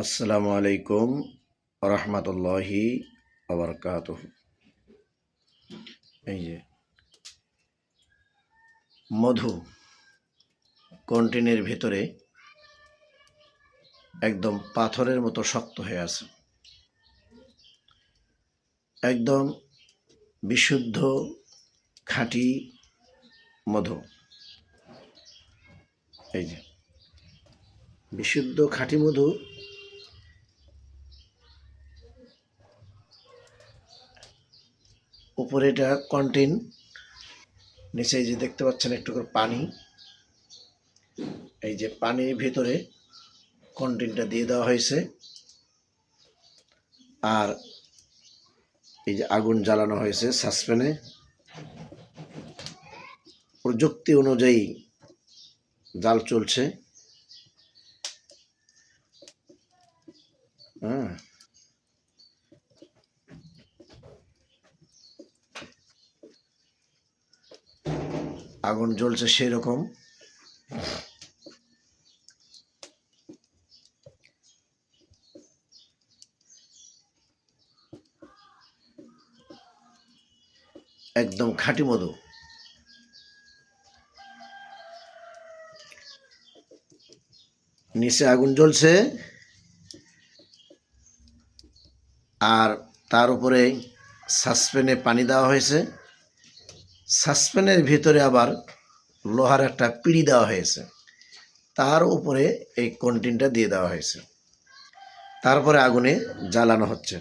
আসসালামু আলাইকুম রহমতুল্লাহি ওয়াবারাকাতুহু। এই যে মধু কন্টেনের ভেতরে একদম পাথরের মতো শক্ত হয়ে আছে, একদম বিশুদ্ধ খাঁটি মধু। এই যে বিশুদ্ধ খাঁটি মধু, উপরে এটা কন্টেন, নিচে এই যে দেখতে পাচ্ছেন একটু করে পানি। এই যে পানির ভেতরে কন্টেনটা দিয়ে দেওয়া হয়েছে, আর এই যে আগুন জ্বালানো হয়েছে সাসপেনে। প্রযুক্তি অনুযায়ী জাল চলছে। হ্যাঁ, আগুন জ্বলছে সেই রকম। একদম খাঁটি মধু। নিচে আগুন জ্বলছে, আর তার উপরে সাসপেনে পানি দেওয়া হয়েছে। সাসপেনের ভিতরে আবার লোহার একটা পিঁড়ি দেওয়া হয়েছে, তার উপরে এই কন্টেনটা দিয়ে দেওয়া হয়েছে। তারপরে আগুনে জ্বালানো হচ্ছে।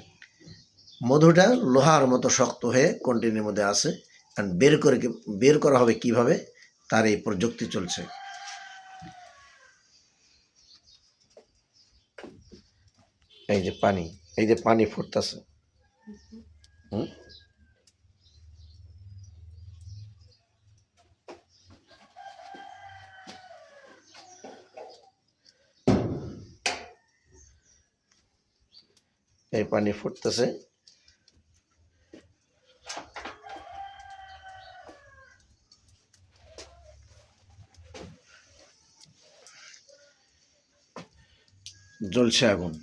মধুটা লোহার মতো শক্ত হয়ে কন্টেনের মধ্যে আছে, আর বের করা হবে কিভাবে, তার এই প্রযুক্তি চলছে। এই যে পানি, এই যে পানি ফুটতেছে। এই পানি ফুটতেছে। জ্বলছে আগুন।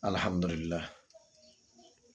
আলহামদুলিল্লাহ।